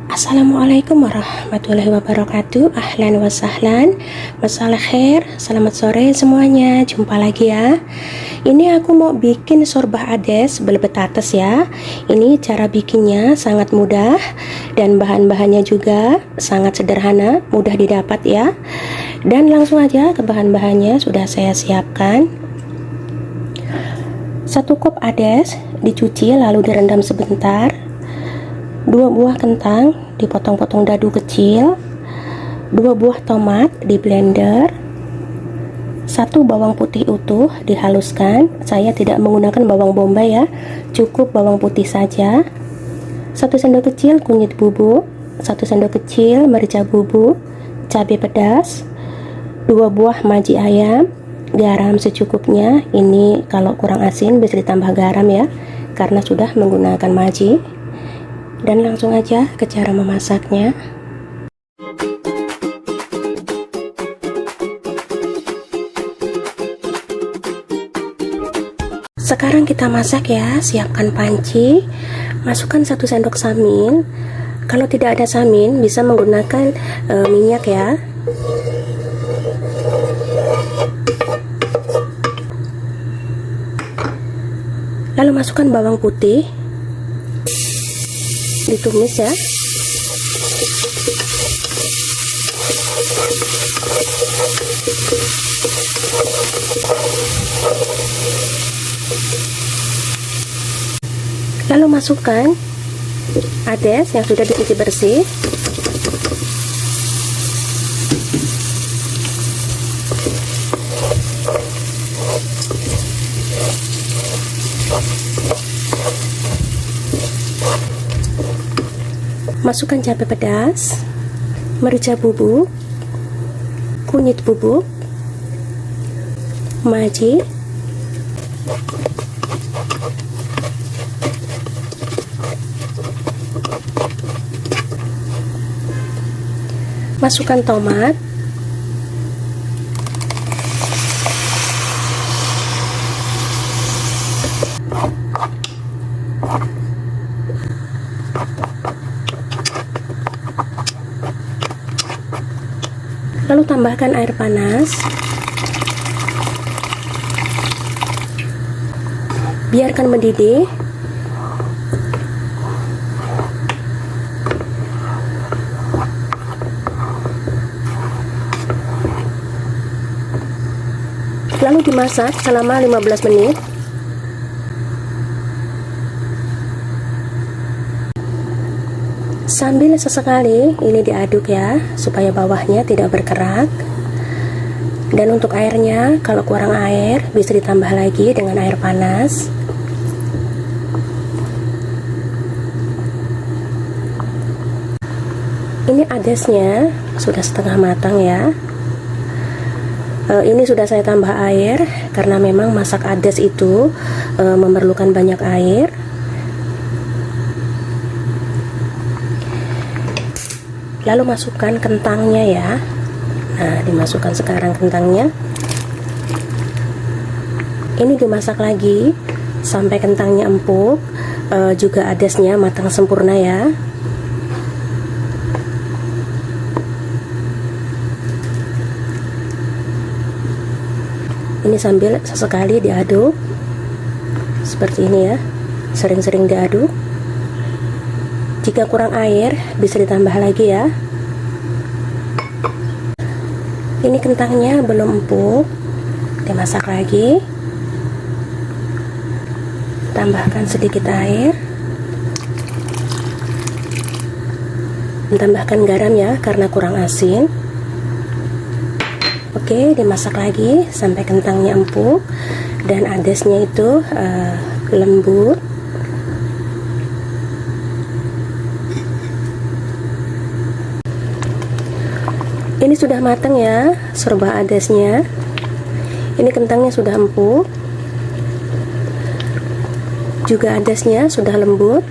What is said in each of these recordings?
Assalamualaikum warahmatullahi wabarakatuh. Ahlan wa sahlan. Masalah khair. Selamat sore semuanya. Jumpa lagi ya. Ini aku mau bikin sorbah ades belbetates ya. Ini cara bikinnya sangat mudah dan bahan-bahannya juga sangat sederhana, mudah didapat ya. Dan langsung aja ke bahan-bahannya sudah saya siapkan. 1 kop ades dicuci lalu direndam sebentar. 2 buah kentang dipotong-potong dadu kecil, 2 buah tomat di blender, 1 bawang putih utuh dihaluskan. Saya tidak menggunakan bawang bombay ya, cukup bawang putih saja. 1 sendok kecil kunyit bubuk, 1 sendok kecil merica bubuk, cabai pedas, 2 buah maji ayam, garam secukupnya. Ini kalau kurang asin bisa ditambah garam ya, karena sudah menggunakan maji. Dan langsung aja ke cara memasaknya. Sekarang kita masak ya. Siapkan panci, masukkan 1 sendok samin. Kalau tidak ada samin bisa menggunakan minyak ya. Lalu masukkan bawang putih, ditumis ya. Lalu masukkan ades yang sudah dicuci bersih. Masukkan cabai pedas, merica bubuk, kunyit bubuk, maji, masukkan tomat, lalu tambahkan air panas. Biarkan mendidih. Lalu dimasak selama 15 menit. Sambil sesekali ini diaduk ya, supaya bawahnya tidak berkerak. Dan untuk airnya, kalau kurang air bisa ditambah lagi dengan air panas. Ini adesnya sudah setengah matang ya. Ini sudah saya tambah air karena memang masak ades itu memerlukan banyak air. Lalu masukkan kentangnya ya. Nah, dimasukkan sekarang kentangnya. Ini dimasak lagi sampai kentangnya empuk, juga adesnya matang sempurna ya. Ini sambil sesekali diaduk seperti ini ya, sering-sering diaduk. Jika kurang air bisa ditambah lagi ya. Ini kentangnya belum empuk, dimasak lagi. Tambahkan sedikit air. Tambahkan garam ya karena kurang asin. Oke, dimasak lagi sampai kentangnya empuk dan adesnya itu lembut. Ini sudah matang ya sorbah adesnya. Ini kentangnya sudah empuk, juga adesnya sudah lembut.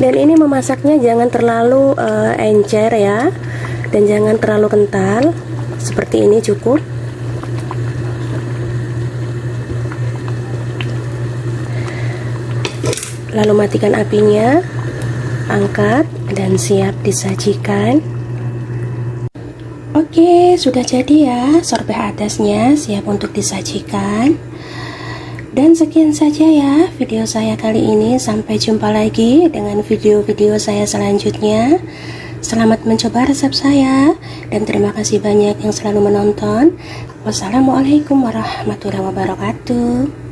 Dan ini memasaknya jangan terlalu encer ya, dan jangan terlalu kental. Seperti ini cukup. Lalu matikan apinya, angkat dan siap disajikan. Oke, sudah jadi ya sorbet atasnya, siap untuk disajikan. Dan sekian saja ya video saya kali ini. Sampai jumpa lagi dengan video-video saya selanjutnya. Selamat mencoba resep saya dan terima kasih banyak yang selalu menonton. Wassalamualaikum warahmatullahi wabarakatuh.